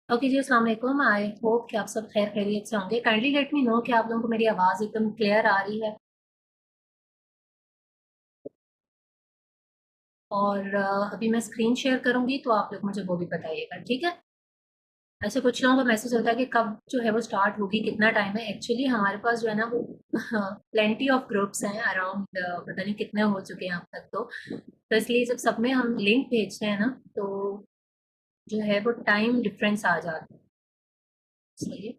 Okay जी, अस्सलाम वालेकुम। I hope कि आप सब खैर खैरियत से होंगे। काइंडली लेट मी नो कि आप लोगों को मेरी आवाज़ एकदम क्लियर आ रही है। और अभी मैं स्क्रीन शेयर करूंगी तो आप लोग मुझे वो भी बताइएगा, ठीक है। ऐसे कुछ लोगों को मैसेज होता है कि कब जो है वो स्टार्ट होगी, कितना टाइम है। एक्चुअली हमारे पास जो है ना वो प्लेंटी ऑफ ग्रुप्स हैं अराउंड, पता नहीं कितने हो चुके हैं अब तक। तो इसलिए जब सब में हम लिंक भेजते हैं ना तो जो है वो टाइम डिफरेंस आ जाता है। इसलिए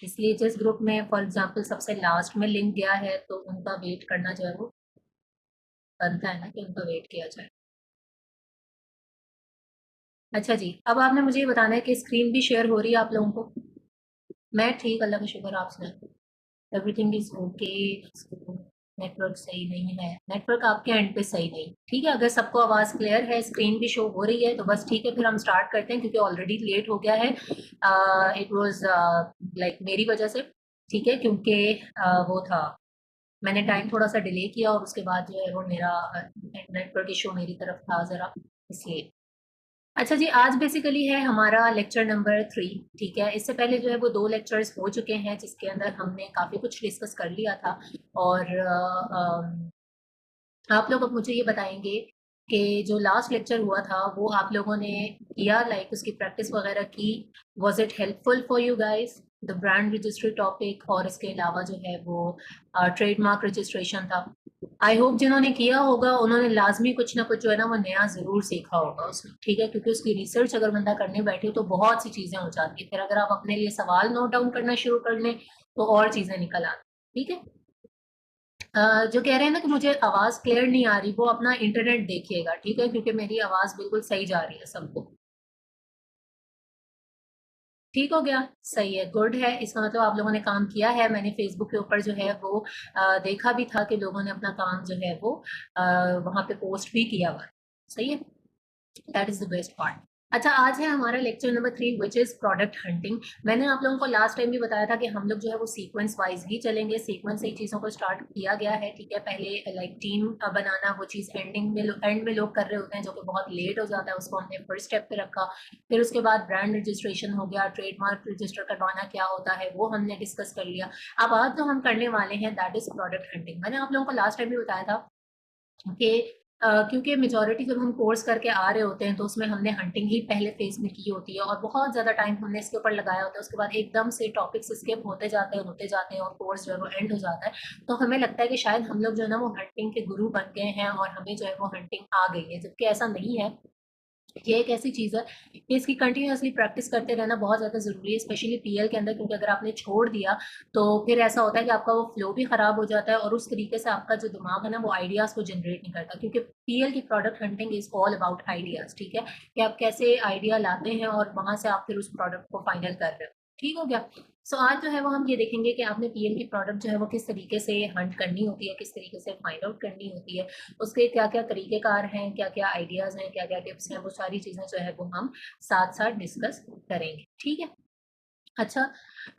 इसलिए जिस ग्रुप में फॉर एग्जांपल सबसे लास्ट में लिंक गया है तो उनका वेट करना जो है वो बनता है ना, कि उनका वेट किया जाए। अच्छा जी, अब आपने मुझे ये बताना है कि स्क्रीन भी शेयर हो रही है आप लोगों को। मैं ठीक, अल्लाह का शुक्र, आप सुनाए। Everything is okay. नेटवर्क सही नहीं है, नेटवर्क आपके एंड पे सही नहीं, ठीक है। अगर सबको आवाज़ क्लियर है, स्क्रीन भी शो हो रही है तो बस ठीक है, फिर हम स्टार्ट करते हैं क्योंकि ऑलरेडी लेट हो गया है। इट वाज लाइक मेरी वजह से, ठीक है, क्योंकि वो था, मैंने टाइम थोड़ा सा डिले किया और उसके बाद जो है वो मेरा नेटवर्क इशू मेरी तरफ था ज़रा, इसलिए। अच्छा जी, आज बेसिकली है हमारा लेक्चर नंबर 3, ठीक है। इससे पहले जो है वो 2 लेक्चर्स हो चुके हैं जिसके अंदर हमने काफ़ी कुछ डिस्कस कर लिया था। और आप लोग अब मुझे ये बताएंगे कि जो लास्ट लेक्चर हुआ था वो आप लोगों ने किया, लाइक उसकी प्रैक्टिस वगैरह की। Was it helpful for you guys, the brand registry topic, और इसके अलावा जो है वो ट्रेडमार्क रजिस्ट्रेशन था। आई होप जिन्होंने किया होगा उन्होंने लाजमी कुछ ना कुछ जो है ना वो नया ज़रूर सीखा होगा उसमें, ठीक है, क्योंकि उसकी रिसर्च अगर बंदा करने बैठे तो बहुत सी चीज़ें हो जाती है। फिर अगर आप अपने लिए सवाल नोट डाउन करना शुरू कर लें तो और चीज़ें निकल आती, ठीक है। जो कह रहे हैं ना कि मुझे आवाज़ क्लियर नहीं आ रही, वो अपना इंटरनेट देखिएगा, ठीक है, क्योंकि मेरी आवाज़ बिल्कुल सही जा रही है सबको। ठीक हो गया, सही है, गुड है। इसका मतलब आप लोगों ने काम किया है। मैंने फेसबुक के ऊपर जो है वो देखा भी था कि लोगों ने अपना काम जो है वो वहाँ पे पोस्ट भी किया हुआ है। सही है, that is the best part. अच्छा, आज है हमारा lecture number 3 which is product hunting. मैंने आप लोगों को लास्ट टाइम भी बताया था कि हम लोग जो है वो सीक्वेंस वाइज ही चलेंगे, सीक्वेंस से ही चीज़ों को स्टार्ट किया गया है, ठीक है। पहले लाइक टीम बनाना, वो चीज़ एंड में लोग कर रहे होते हैं जो कि बहुत लेट हो जाता है, उसको हमने फर्स्ट स्टेप पे रखा। फिर उसके बाद ब्रांड रजिस्ट्रेशन हो गया, ट्रेडमार्क रजिस्टर करवाना क्या होता है वो हमने डिस्कस कर लिया। अब आज जो हम करने वाले हैं दैट इज प्रोडक्ट हंटिंग। मैंने आप लोगों को लास्ट टाइम भी बताया था कि क्योंकि मेजॉरिटी जब हम कोर्स करके आ रहे होते हैं तो उसमें हमने हंटिंग ही पहले फेज में की होती है और बहुत ज़्यादा टाइम हमने इसके ऊपर लगाया होता है। उसके बाद एकदम से टॉपिक्स स्किप होते जाते हैं और कोर्स जो है वो एंड हो जाता है। तो हमें लगता है कि शायद हम लोग जो है ना वो हंटिंग के गुरु बन गए हैं और हमें जो है वो हंटिंग आ गई है, जबकि ऐसा नहीं है। ये एक ऐसी चीज़ है कि इसकी कंटिन्यूअसली प्रैक्टिस करते रहना बहुत ज़्यादा ज़रूरी है, स्पेशली पीएल के अंदर, क्योंकि अगर आपने छोड़ दिया तो फिर ऐसा होता है कि आपका वो फ्लो भी ख़राब हो जाता है और उस तरीके से आपका जो दिमाग है ना वो आइडियाज़ को जनरेट नहीं करता, क्योंकि पीएल की product hunting is all about ideas, ठीक है, कि आप कैसे आइडिया लाते हैं और वहाँ से आप फिर उस प्रोडक्ट को फाइनल कर रहे हो। ठीक हो गया। सो आज जो है वो हम ये देखेंगे कि आपने पीएल की प्रोडक्ट जो है वो किस तरीके से हंट करनी होती है, किस तरीके से फाइंड आउट करनी होती है, उसके क्या-क्या तरीक़ेकार हैं, क्या-क्या आइडियाज़ हैं, क्या-क्या टिप्स हैं, वो सारी चीज़ें जो है वो हम साथ-साथ डिस्कस करेंगे, ठीक है। अच्छा,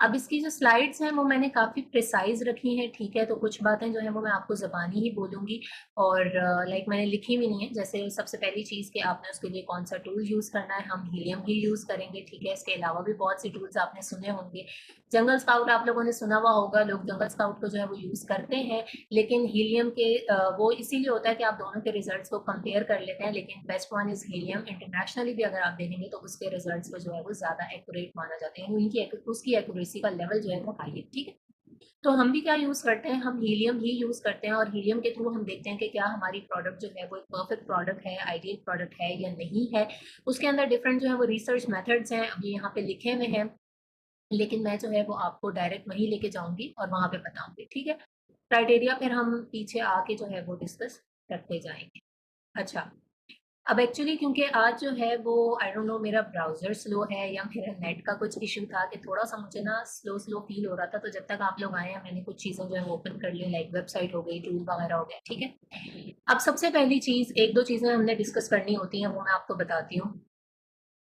अब इसकी जो स्लाइड्स हैं वो मैंने काफ़ी प्रिसाइज़ रखी हैं, ठीक है, तो कुछ बातें जो हैं वो मैं आपको ज़बानी ही बोलूँगी और लाइक मैंने लिखी भी नहीं है। जैसे सबसे पहली चीज़ कि आपने उसके लिए कौन-सा टूल यूज़ करना है, हम हीलियम ही यूज़ करेंगे, ठीक है। इसके अलावा भी बहुत सी टूल्स आपने सुने होंगे। जंगल स्काउट आप लोगों ने सुना हुआ होगा, लोग जंगल स्काउट को जो है वो यूज़ करते हैं, लेकिन हीलियम के वो इसीलिए होता है कि आप दोनों के रिज़ल्ट्स को कंपेयर कर लेते हैं, लेकिन best one is helium. Internationally भी अगर आप देखेंगे तो उसके रिज़ल्ट्स को जो है वो ज़्यादा एक्यूरेट माना जाते हैं, उनकी उसकी एक्यूरेसी का लेवल जो है वो हाई है, ठीक है। तो हम भी क्या यूज़ करते हैं, हम हीलियम ही यूज़ करते हैं और हीलियम के थ्रू हम देखते हैं कि क्या हमारी प्रोडक्ट जो है वो एक परफेक्ट प्रोडक्ट है, आइडियल प्रोडक्ट है या नहीं है। उसके अंदर डिफरेंट जो है वो रिसर्च मेथड्स हैं, अभी यहाँ पे लिखे हुए हैं, लेकिन मैं जो है वो आपको डायरेक्ट वहीं लेके जाऊँगी और वहाँ पे बताऊँगी, ठीक है। क्राइटेरिया फिर हम पीछे आके जो है वो डिस्कस करते जाएँगे। अच्छा, अब एक्चुअली क्योंकि आज जो है वो आई डोंट नो मेरा ब्राउज़र स्लो है या मेरा नेट का कुछ इश्यू था कि थोड़ा-सा मुझे ना स्लो फ़ील हो रहा था, तो जब तक आप लोग आए हैं मैंने कुछ चीज़ें जो है वो ओपन कर ली, लाइक वेबसाइट हो गई, टूल वगैरह हो गया, ठीक है। अब सबसे पहली चीज़ 1-2 चीज़ें हमने डिस्कस करनी होती हैं, वो मैं आपको बताती हूँ।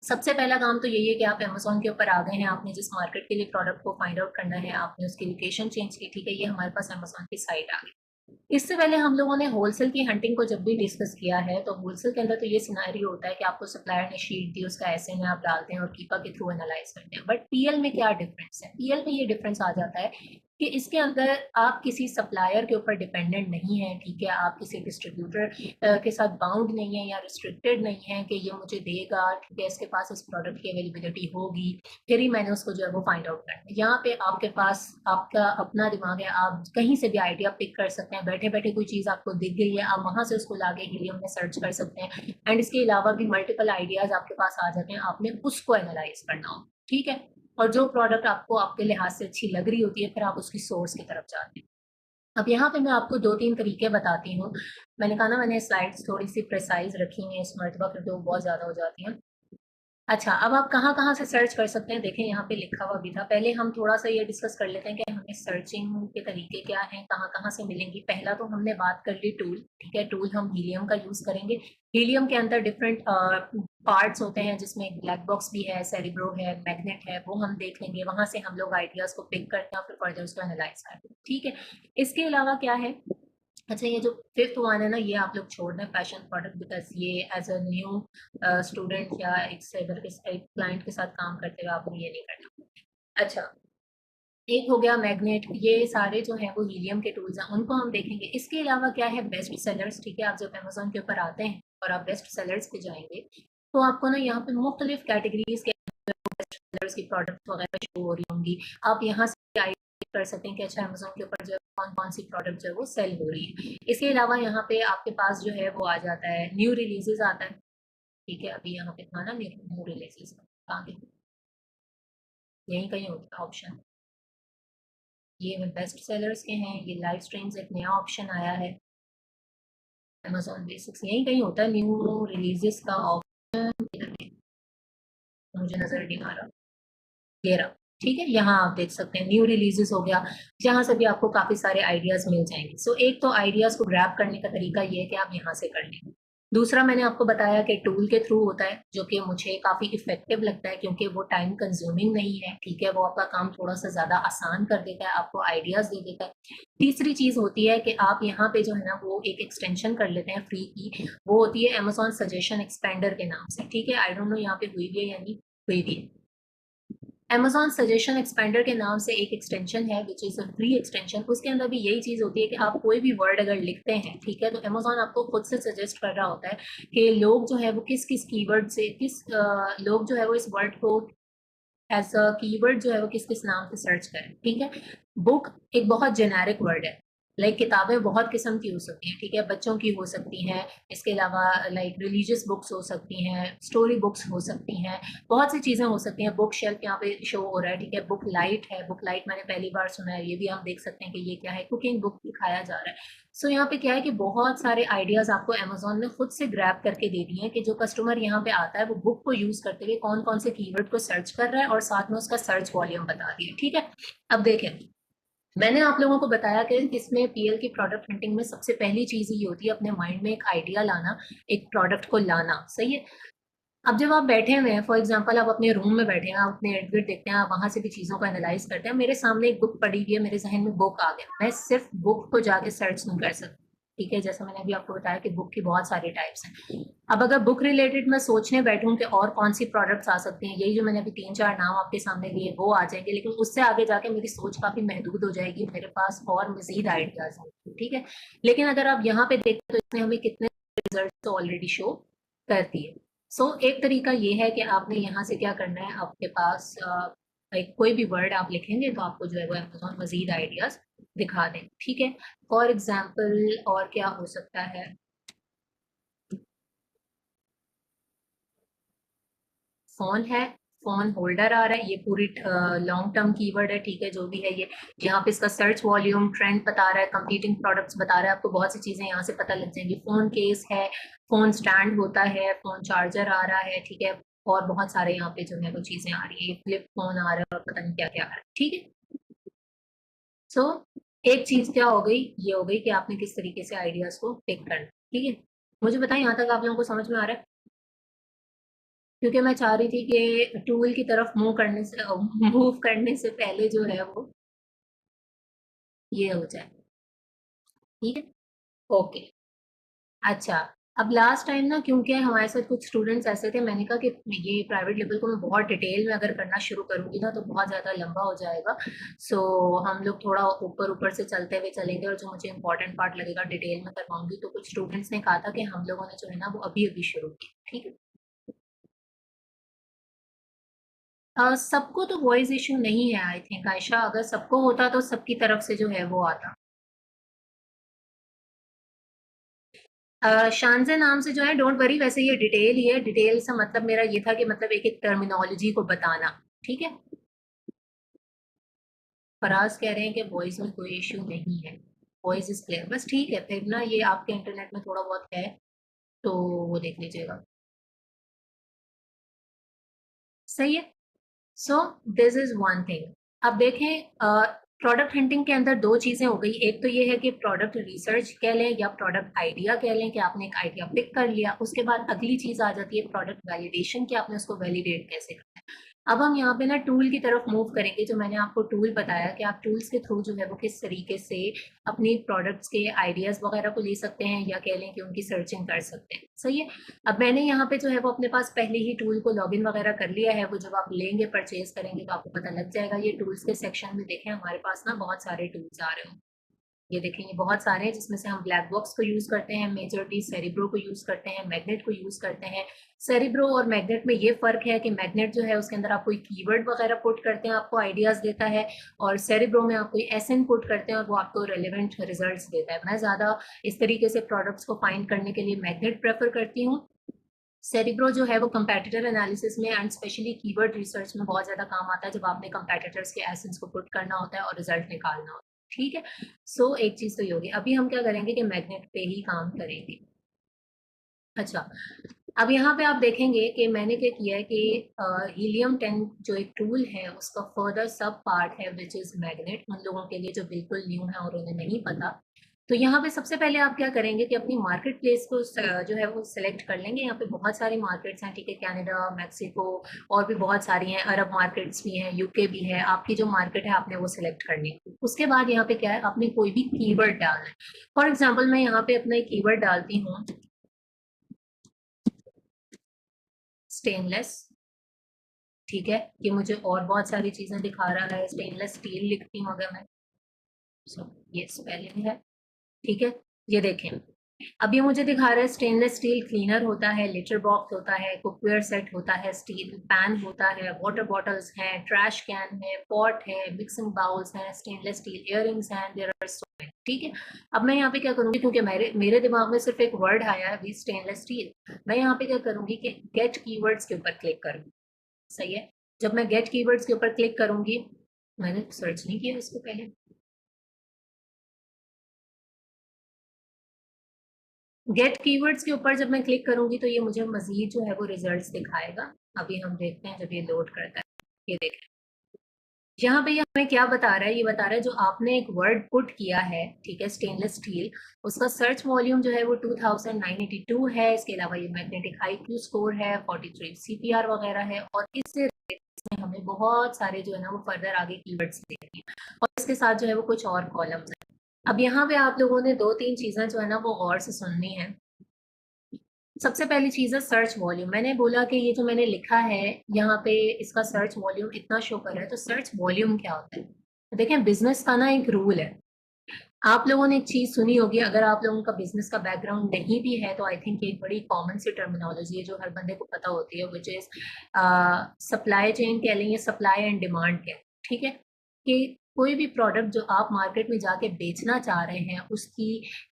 सबसे पहला काम तो यही है कि आप अमेज़न के ऊपर आ गए हैं, आपने जिस मार्केट के लिए प्रोडक्ट को फाइंड आउट करना है, आपने उसकी लोकेशन चेंज की, ठीक है, ये हमारे पास अमेज़न की साइट आ गई। इससे पहले हम लोगों ने होलसेल की हंटिंग को जब भी डिस्कस किया है, तो होलसेल के अंदर तो ये सिनेरियो होता है कि आपको सप्लायर ने शीट दी, उसका ऐसे में आप डालते हैं और कीपा के थ्रू एनालाइज करते हैं। बट पीएल में क्या डिफरेंस है? पीएल में ये डिफरेंस आ जाता है कि इसके अंदर आप किसी सप्लायर के ऊपर डिपेंडेंट नहीं है, ठीक है, आप किसी डिस्ट्रीब्यूटर के साथ बाउंड नहीं है या रिस्ट्रिक्टेड नहीं है कि ये मुझे देगा, ठीक है, इसके पास इस प्रोडक्ट की अवेलेबिलिटी होगी, फिर ही मैंने उसको जो है वो फाइंड आउट करना है। यहाँ पे आपके पास आपका अपना दिमाग है, आप कहीं से भी आइडिया पिक कर सकते हैं, बैठे बैठे कोई चीज़ आपको दिख गई है, आप वहां से उसको लाके हीलियम में सर्च कर सकते हैं। एंड इसके अलावा भी मल्टीपल आइडियाज आपके पास आ जाते हैं, आपने उसको एनालाइज करना हो, ठीक है। और जो प्रोडक्ट आपको आपके लिहाज से अच्छी लग रही होती है, फिर आप उसकी सोर्स की तरफ जाते हैं। अब यहाँ पे मैं आपको दो तीन तरीके बताती हूँ। मैंने कहा ना, मैंने स्लाइड्स थोड़ी सी प्रिसाइज रखी हुई है इस मरतबा, क्योंकि वो बहुत ज़्यादा हो जाती हैं। अच्छा, अब आप कहाँ-कहाँ से सर्च कर सकते हैं? देखें, यहाँ पे लिखा हुआ भी था। पहले हम थोड़ा-सा ये डिस्कस कर लेते हैं कि हमें सर्चिंग के तरीके क्या हैं, कहाँ-कहाँ से मिलेंगी। पहला तो हमने बात कर ली टूल, ठीक है? टूल हम हीलियम का यूज़ करेंगे। हीलियम के अंदर डिफरेंट पार्ट्स होते हैं, जिसमें एक ब्लैक बॉक्स भी है, सेरेब्रो है, मैग्नेट है, वो हम देख लेंगे। वहाँ से हम लोग आइडियाज़ को पिक करते हैं और फिर फर्दर उसको एनालाइज़ करते हैं, ठीक है? इसके अलावा क्या है? अच्छा, ये जो फिफ्थ वन है ना, ये आप लोग छोड़ दें, पैशन प्रोडक्ट, बिकॉज ये एज अ न्यू स्टूडेंट या एक सेलर के एक क्लाइंट के साथ काम करते हुए आपको ये नहीं करना। अच्छा, एक हो गया मैग्नेट, ये सारे जो हैं वो हीलियम के टूल्स हैं, उनको हम देखेंगे। इसके अलावा क्या है? बेस्ट सेलर्स, ठीक है। आप जब अमेजोन के ऊपर आते हैं और आप बेस्ट सेलर्स पे जाएंगे, तो आपको ना यहाँ पे मुख्तलिफ कैटेगरीज के सेलर्स की प्रोडक्ट वगैरह शो हो रही होंगी। आप यहाँ से आइडेंटिफाई कर सकते हैं कि अच्छा, अमेजोन के ऊपर जो है कौन कौन सी प्रोडक्ट जो है वो सेल हो रही है। इसके अलावा यहाँ पे आपके पास जो है वो आ जाता है न्यू रिलीजेस आता है, ठीक है। अभी यहाँ पे था ना न्यू रिलीजेस, कहाँ पे? यहीं कहीं होता है ऑप्शन। ये बेस्ट सेलर्स के हैं, ये लाइव स्ट्रीम्स एक नया ऑप्शन आया है, अमेजोन बेसिक्स यहीं कहीं होता है न्यू रिलीजेस का ऑप्शन। मुझे नजर नहीं आ रहा, ये रहा, ठीक है। यहाँ आप देख सकते हैं न्यू रिलीजेस हो गया, जहाँ से भी आपको काफी सारे आइडियाज मिल जाएंगे। सो एक तो आइडियाज को ग्रैब करने का तरीका ये है कि आप यहाँ से कर लें। दूसरा मैंने आपको बताया कि टूल के थ्रू होता है, जो कि मुझे काफी इफेक्टिव लगता है, क्योंकि वो टाइम कंज्यूमिंग नहीं है, ठीक है। वो आपका काम थोड़ा सा ज्यादा आसान कर देता है, आपको आइडियाज दे देता है। तीसरी चीज होती है कि आप यहाँ पे जो है ना वो एक एक्सटेंशन कर लेते हैं फ्री की, वो होती है अमेजोन सजेशन एक्सपेंडर के नाम से, ठीक है। आई डोंट नो यहाँ पे हुई भी है या नहीं हुई भी है। Amazon सजेशन एक्सपेंडर के नाम से एक एक्सटेंशन है, which is a free extension. उसके अंदर भी यही चीज़ होती है कि आप कोई भी वर्ड अगर लिखते हैं, ठीक है, तो Amazon आपको खुद से सजेस्ट कर रहा होता है कि लोग जो है वो किस किस कीवर्ड से लोग जो है वो इस वर्ड को एज अ कीवर्ड जो है वो किस किस नाम से सर्च करें, ठीक है। बुक एक बहुत जेनेरिक वर्ड है। लाइक किताबें बहुत किस्म की हो सकती हैं, ठीक है, बच्चों की हो सकती हैं, इसके अलावा लाइक रिलीजियस बुक्स हो सकती हैं, स्टोरी बुक्स हो सकती हैं, बहुत सी चीज़ें हो सकती हैं। बुक शेल्फ यहाँ पे शो हो रहा है, ठीक है। बुक लाइट है, बुक लाइट मैंने पहली बार सुना है, ये भी हम देख सकते हैं कि ये क्या है, कुकिंग बुक दिखाया जा रहा है। सो यहाँ पे क्या है कि बहुत सारे आइडियाज आपको अमेजोन ने खुद से ग्रैब करके दे दिए हैं कि जो कस्टमर यहाँ पे आता है वो बुक को यूज करते हुए कौन कौन से कीवर्ड को सर्च कर रहा है और साथ में उसका सर्च वॉल्यूम बता दिया, ठीक है। अब देखें, मैंने आप लोगों को बताया कि इसमें पीएल की प्रोडक्ट हंटिंग में सबसे पहली चीज ये होती है अपने माइंड में एक आइडिया लाना, एक प्रोडक्ट को लाना, सही है। अब जब आप बैठे हुए हैं, फॉर एग्जांपल आप अपने रूम में बैठे हैं, आप अपने इर्द गिर्द देखते हैं, आप वहां से भी चीजों को एनालाइज करते हैं। मेरे सामने एक बुक पड़ी हुई है, मेरे जहन में बुक आ गया, मैं सिर्फ बुक को जाके सर्च नहीं कर सकती, ठीक है। जैसा मैंने अभी आपको बताया कि बुक की बहुत सारी टाइप्स हैं। अब अगर बुक रिलेटेड मैं सोचने बैठूं कि और कौन सी प्रोडक्ट्स आ सकती हैं, यही जो मैंने अभी तीन चार नाम आपके सामने लिए वो आ जाएंगे, लेकिन उससे आगे जाके मेरी सोच काफी महदूद हो जाएगी, मेरे पास और मजीद आइडियाज हैं, ठीक है। लेकिन अगर आप यहाँ पे देखते तो इसने हमें कितने रिजल्ट तो ऑलरेडी शो करती है। एक तरीका ये है कि आपने यहाँ से क्या करना है, आपके पास एक कोई भी वर्ड आप लिखेंगे तो आपको जो है वो अमेजोन मजीद आइडियाज दिखा दें, ठीक है। फॉर एग्जाम्पल और क्या हो सकता है? फोन है, फोन होल्डर आ रहा है, ये पूरी लॉन्ग टर्म कीवर्ड है, ठीक है, जो भी है ये। यहाँ पे इसका सर्च वॉल्यूम ट्रेंड बता रहा है, कंपीटिंग प्रोडक्ट्स बता रहा है, आपको बहुत सी चीजें यहाँ से पता लग जाएंगी। फोन केस है, फोन स्टैंड होता है, फोन चार्जर आ रहा है, ठीक है। और बहुत सारे यहाँ पे जो है वो चीजें आ रही है, फ्लिप फोन आ रहा है और पता नहीं क्या क्या आ रहा है, ठीक है। सो एक चीज क्या हो गई, ये हो गई कि आपने किस तरीके से आइडियाज को पिक करना, ठीक है। मुझे बताएं, यहाँ तक आप लोगों को समझ में आ रहा है? क्योंकि मैं चाह रही थी कि टूल की तरफ मूव करने से पहले जो है वो ये हो जाए। ठीक है, ओके। अच्छा, अब लास्ट टाइम ना क्योंकि हमारे साथ कुछ स्टूडेंट्स ऐसे थे, मैंने कहा कि ये प्राइवेट लेवल को मैं बहुत डिटेल में अगर करना शुरू करूंगी ना तो बहुत ज़्यादा लंबा हो जाएगा। सो हम लोग थोड़ा ऊपर ऊपर से चलते हुए चलेंगे और जो मुझे इंपॉर्टेंट पार्ट लगेगा डिटेल में करवाऊंगी। तो कुछ स्टूडेंट्स ने कहा था कि हम लोगों ने जो है ना वो अभी अभी शुरू की, ठीक है। सबको तो वॉइस इशू नहीं है आई थिंक आयशा, अगर सबको होता तो सबकी तरफ से जो है वो आता। शानजे नाम से जो है, डोंट वरी, वैसे ये डिटेल ही है, डिटेल से मतलब मेरा ये था कि मतलब एक एक टर्मिनोलॉजी को बताना, ठीक है। फराज कह रहे हैं कि वॉइस में कोई इशू नहीं है, वॉइस इज क्लियर, बस ठीक है फिर ना, ये आपके इंटरनेट में थोड़ा बहुत है तो वो देख लीजिएगा। सही है। So this is one thing. अब देखें, प्रोडक्ट हंटिंग के अंदर दो चीजें हो गई, एक तो ये है कि प्रोडक्ट रिसर्च कह लें या प्रोडक्ट आइडिया कह लें कि आपने एक आइडिया पिक कर लिया, उसके बाद अगली चीज आ जाती है प्रोडक्ट वैलिडेशन, कि आपने उसको वैलिडेट कैसे करना है। अब हम यहाँ पे ना टूल की तरफ मूव करेंगे, जो मैंने आपको टूल बताया कि आप टूल्स के थ्रू जो है वो किस तरीके से अपनी प्रोडक्ट्स के आइडियाज वगैरह को ले सकते हैं, या कह लें कि उनकी सर्चिंग कर सकते हैं। सही है। अब मैंने यहाँ पे जो है वो अपने पास पहले ही टूल को लॉगिन वगैरह कर लिया है, वो जब आप लेंगे परचेज करेंगे तो आपको पता लग जाएगा। ये टूल्स के सेक्शन में देखें, हमारे पास ना बहुत सारे टूल्स आ रहे हैं। ये देखेंगे बहुत सारे हैं, जिसमें से हम ब्लैक बॉक्स को यूज करते हैं, मेजरली सेरिब्रो को यूज करते हैं, मैग्नेट को यूज करते हैं। सेरिब्रो और मैग्नेट में ये फर्क है कि मैग्नेट जो है उसके अंदर आप कोई कीवर्ड वगैरह पुट करते हैं, आपको आइडियाज देता है, और सेरिब्रो में आप कोई एसएन पुट करते हैं और वो आपको रेलिवेंट रिजल्ट्स देता है। मैं ज्यादा इस तरीके से प्रोडक्ट्स को फाइंड करने के लिए मैग्नेट प्रेफर करती हूँ। सेरिब्रो जो है वो कंपैटिटर एनालिसिस में एंड स्पेशली कीवर्ड रिसर्च में बहुत ज्यादा काम आता है, जब आपने कंपैटिटर्स के एसेंस को पुट करना होता है और रिजल्ट निकालना होता है, ठीक है। सो एक चीज तो ये होगी। अभी हम क्या करेंगे कि मैग्नेट पे ही काम करेंगे। अच्छा, अब यहाँ पे आप देखेंगे कि मैंने क्या किया है कि हीलियम 10 जो एक टूल है उसका फर्दर सब पार्ट है विच इज मैग्नेट, उन लोगों के लिए जो बिल्कुल न्यू है और उन्हें नहीं पता। तो यहाँ पे सबसे पहले आप क्या करेंगे कि अपनी मार्केट प्लेस को जो है वो सिलेक्ट कर लेंगे। यहाँ पे बहुत सारी मार्केट्स हैं, ठीक है, कनाडा, मैक्सिको, और भी बहुत सारी हैं, अरब मार्केट्स भी हैं, यूके भी है। आपकी जो मार्केट है आपने वो सिलेक्ट करनी है। उसके बाद यहाँ पे क्या है, आपने कोई भी कीवर्ड डालना है। फॉर एग्जाम्पल मैं यहाँ पे अपना एक कीवर्ड डालती हूँ, स्टेनलेस, ठीक है। ये मुझे और बहुत सारी चीजें दिखा रहा है, स्टेनलेस स्टील लिखती हूँ अगर मैं, सो ये स्पेलिंग है, ठीक है। ये देखें, अब ये मुझे दिखा रहा है स्टेनलेस स्टील क्लीनर होता है, लिटर बॉक्स होता है, कुकवेयर सेट होता है, स्टील पैन होता है, वाटर बॉटल्स हैं, ट्रैश कैन है, पॉट है, मिक्सिंग बाउल्स हैं, स्टेनलेस स्टील इयररिंग्स हैं, देयर आर सो मेनी, ठीक है। अब मैं यहाँ पे क्या करूंगी, क्योंकि मेरे मेरे दिमाग में सिर्फ एक वर्ड आया है अभी, स्टेनलेस स्टील, मैं यहाँ पे क्या करूंगी कि गेट कीवर्ड्स के ऊपर क्लिक करूंगी। सही है। जब मैं गेट कीवर्ड्स के ऊपर क्लिक करूंगी, मैंने सर्च नहीं किया इसको पहले, गेट कीवर्ड्स के ऊपर जब मैं क्लिक करूंगी तो ये मुझे मजीद जो है वो रिजल्ट्स दिखाएगा। अभी हम देखते हैं जब ये लोड करता है। ये देखें, यहाँ पे ये हमें क्या बता रहा है, ये बता रहा है जो आपने एक वर्ड पुट किया है, ठीक है, स्टेनलेस स्टील, उसका सर्च वॉल्यूम जो है वो 2982 है। इसके अलावा ये मैग्नेटिक आईक्यू स्कोर है, 43 सीपीआर वगैरह है, और इससे में हमें बहुत सारे जो है ना वो फर्दर आगे कीवर्ड्स देंगे, और इसके साथ जो है वो कुछ और कॉलम्स हैं। अब यहाँ पे आप लोगों ने दो तीन चीजें जो है ना वो और से सुननी है। सबसे पहली चीज है सर्च वॉल्यूम। मैंने बोला कि ये जो मैंने लिखा है यहाँ पे, इसका सर्च वॉल्यूम इतना शो कर रहा है, तो सर्च वॉल्यूम क्या होता है? तो देखें, बिजनेस का ना एक रूल है, आप लोगों ने एक चीज सुनी होगी, अगर आप लोगों का बिजनेस का बैकग्राउंड नहीं भी है तो आई थिंक एक बड़ी कॉमन सी टर्मिनोलॉजी है जो हर बंदे को पता होती है, विच इज सप्लाई चेन कह लेंगे, सप्लाई एंड डिमांड कह, ठीक है। कि कोई भी प्रोडक्ट जो आप मार्केट में जाके बेचना चाह रहे हैं उसकी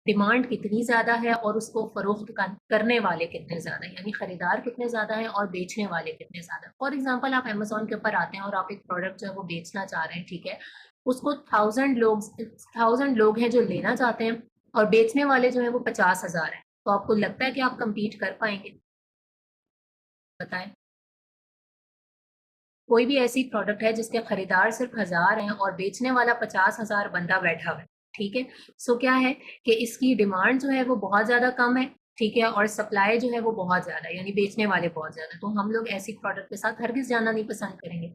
डिमांड कितनी ज्यादा है और उसको फरोख्त करने वाले कितने ज्यादा हैं, यानी खरीदार कितने ज्यादा हैं और बेचने वाले कितने ज्यादा। फॉर एग्जाम्पल आप अमेजोन के ऊपर आते हैं और आप एक प्रोडक्ट जो है वो बेचना चाह रहे हैं, ठीक है, उसको 1000 लोग हैं जो लेना चाहते हैं, और बेचने वाले जो है वो 50,000 है, तो आपको लगता है कि आप compete कर पाएंगे? बताएं। कोई भी ऐसी प्रोडक्ट है जिसके खरीदार सिर्फ 1000 हैं और बेचने वाला 50,000 बंदा बैठा हुआ है, ठीक है। सो क्या है कि इसकी डिमांड जो है वो बहुत ज्यादा कम है, ठीक है, और सप्लाई जो है वो बहुत ज़्यादा है, यानी बेचने वाले बहुत ज़्यादा, तो हम लोग ऐसी प्रोडक्ट के साथ हरगिज़ जाना नहीं पसंद करेंगे।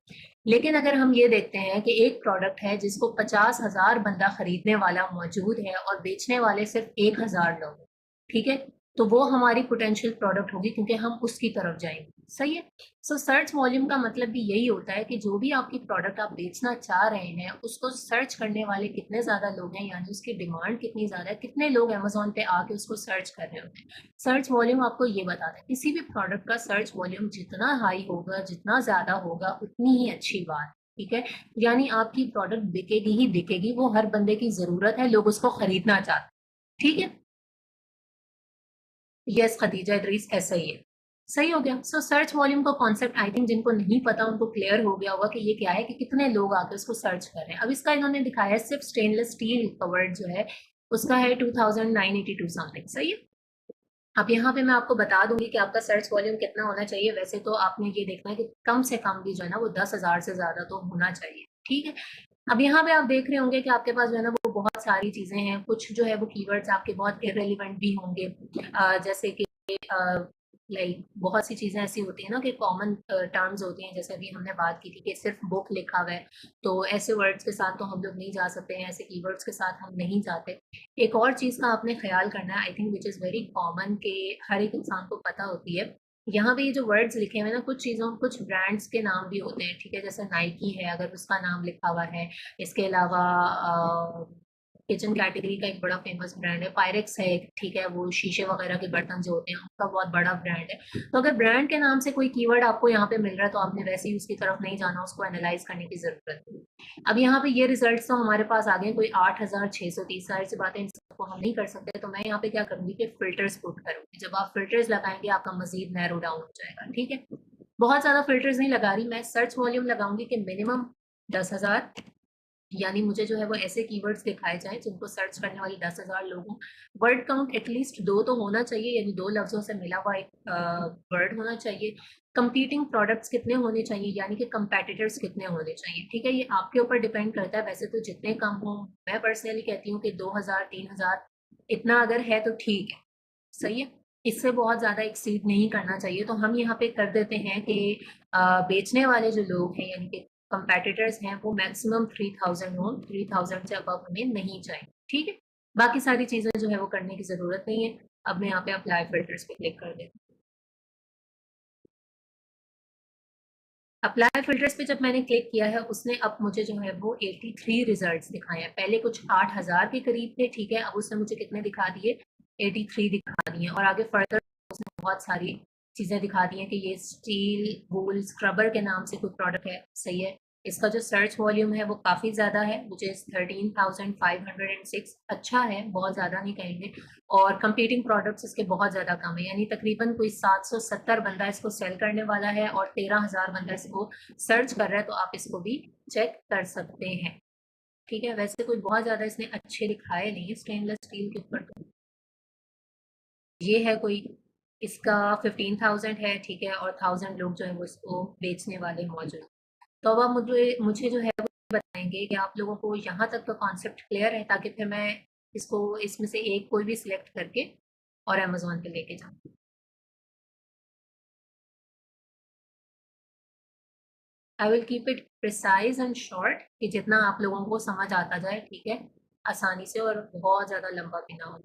लेकिन अगर हम ये देखते हैं कि एक प्रोडक्ट है जिसको 50,000 बंदा खरीदने वाला मौजूद है और बेचने वाले सिर्फ 1,000 लोग हैं, ठीक है, तो वो हमारी पोटेंशियल प्रोडक्ट होगी क्योंकि हम उसकी तरफ जाएंगे। सही है। सो सर्च वॉल्यूम का मतलब भी यही होता है कि जो भी आपकी प्रोडक्ट आप बेचना चाह रहे हैं उसको सर्च करने वाले कितने ज्यादा लोग हैं, यानी उसकी डिमांड कितनी ज्यादा है, कितने लोग अमेजोन पे आके उसको सर्च कर रहे होते हैं। सर्च वॉल्यूम आपको ये बताता है किसी भी प्रोडक्ट का सर्च वॉल्यूम जितना हाई होगा, जितना ज्यादा होगा, उतनी ही अच्छी बात। ठीक है, यानी आपकी प्रोडक्ट बिकेगी ही बिकेगी, वो हर बंदे की जरूरत है, लोग उसको खरीदना चाहते हैं। ठीक है। यस खदीजा इदरीस, ऐसा ही है। सही हो गया। सो सर्च वॉल्यूम का कॉन्सेप्ट आई थिंक जिनको नहीं पता उनको क्लियर हो गया होगा कि ये क्या है, कि कितने लोग आके उसको सर्च कर रहे हैं। अब इसका इन्होंने दिखाया है सिर्फ स्टेनलेस स्टील कवर्ड जो है उसका है 2982 समथिंग। सही है। अब यहाँ पे मैं आपको बता दूंगी कि आपका सर्च वॉल्यूम कितना होना चाहिए। वैसे तो आपने ये देखना है कि कम से कम भी जो है ना वो 10,000 से ज्यादा तो होना चाहिए। ठीक है। अब यहाँ पे आप देख रहे होंगे कि आपके पास जो है ना वो बहुत सारी चीजें हैं, कुछ जो है वो कीवर्ड्स आपके बहुत इरेलीवेंट भी होंगे, जैसे कि लाइक बहुत सी चीजें ऐसी होती है ना कि कॉमन टर्म्स होती हैं, जैसे अभी हमने बात की थी कि सिर्फ बुक लिखा हुआ है, तो ऐसे वर्ड्स के साथ तो हम लोग नहीं जा सकते हैं, ऐसे कीवर्ड्स के साथ हम नहीं जाते। एक और चीज का आपने ख्याल करना है, I think which is very common, के हर एक इंसान को पता होती है। यहाँ पे ये जो वर्ड्स लिखे हुए हैं ना, कुछ चीजों कुछ ब्रांड्स के नाम भी होते हैं। ठीक है, जैसे नाइकी है, अगर उसका नाम लिखा हुआ है। इसके अलावा किचन कैटेगरी का एक बड़ा फेमस ब्रांड है पायरेक्स है, ठीक है, वो शीशे वगैरह के बर्तन जो होते हैं उनका बहुत बड़ा ब्रांड है। तो अगर ब्रांड के नाम से कोई कीवर्ड आपको यहाँ पे मिल रहा है तो आपने वैसे ही उसकी तरफ नहीं जाना, उसको एनालाइज करने की जरूरत है। अब यहाँ पे ये रिजल्ट तो हमारे पास आ गए कोई 8,630। सारी सी बातें इन सबको हम नहीं कर सकते, तो मैं यहाँ पे क्या करूंगी कि फिल्टर्स पुट करूंगी। जब आप फिल्टर्स लगाएंगे आपका मजीद नैरो डाउन हो जाएगा। ठीक है, बहुत ज्यादा फिल्टर्स नहीं लगा रही मैं, सर्च वॉल्यूम लगाऊंगी कि मिनिमम 10,000, यानी मुझे जो है वो ऐसे कीवर्ड्स दिखाए जाएं जिनको सर्च करने वाली 10,000 लोगों। वर्ड काउंट एटलीस्ट दो तो होना चाहिए, यानी दो लफ्जों से मिला हुआ एक वर्ड होना चाहिए। कंपीटिंग प्रोडक्ट्स कितने होने चाहिए, यानी कि कंपेटिटर्स कितने होने चाहिए। ठीक है, ये आपके ऊपर डिपेंड करता है। वैसे तो जितने कम हो, मैं पर्सनली कहती हूँ कि 2,000 3,000 इतना अगर है तो ठीक है। सही है, इससे बहुत ज्यादा एक्सीड नहीं करना चाहिए। तो हम यहाँ पे कर देते हैं कि बेचने वाले जो लोग हैं यानी कि कंपेटिटर्स हैं वो मैक्सिमम 3,000 हो, 3,000 से अब हमें नहीं चाहिए। ठीक है, बाकी सारी चीजें जो है वो करने की जरूरत नहीं है। अब मैं यहाँ पे अप्लाई फिल्टर्स पे क्लिक कर देती हूँ। अप्लाई फिल्टर्स पे जब मैंने क्लिक किया है उसने अब मुझे जो है वो 83 रिजल्ट्स दिखाए हैं। पहले कुछ 8,000 के करीब थे। ठीक है, अब उसने मुझे कितने दिखा दिए, 83 दिखा दिए। और आगे फर्दर उसने बहुत सारी चीजें दिखा दी हैं कि ये स्टील वूल स्क्रबर के नाम से कोई प्रोडक्ट है। सही है, इसका जो सर्च वॉल्यूम है वो काफी ज्यादा है, मुझे 13,506। अच्छा है, बहुत ज्यादा नहीं कहेंगे। और कंपीटिंग प्रोडक्ट्स इसके बहुत ज्यादा कम है, यानी तकरीबन कोई 770 बंदा इसको सेल करने वाला है और 13,000 बंदा इसको सर्च कर रहा है, तो आप इसको भी चेक कर सकते हैं। ठीक है, वैसे कोई बहुत ज्यादा इसने अच्छे दिखाए नहीं है स्टेनलेस स्टील के ऊपर। तो ये है कोई, इसका 15,000 है। ठीक है, और 1,000 लोग जो है वो इसको बेचने वाले मौजूद। तो अब आप मुझे मुझे जो है वो बताएंगे कि आप लोगों को यहाँ तक का कॉन्सेप्ट क्लियर है, ताकि फिर मैं इसको इसमें से एक कोई भी सिलेक्ट करके और अमेजोन पे लेके जाऊँ। I will keep it precise and short, कि जितना आप लोगों को समझ आता जाए। ठीक है, आसानी से, और बहुत ज्यादा लंबा भी ना हो।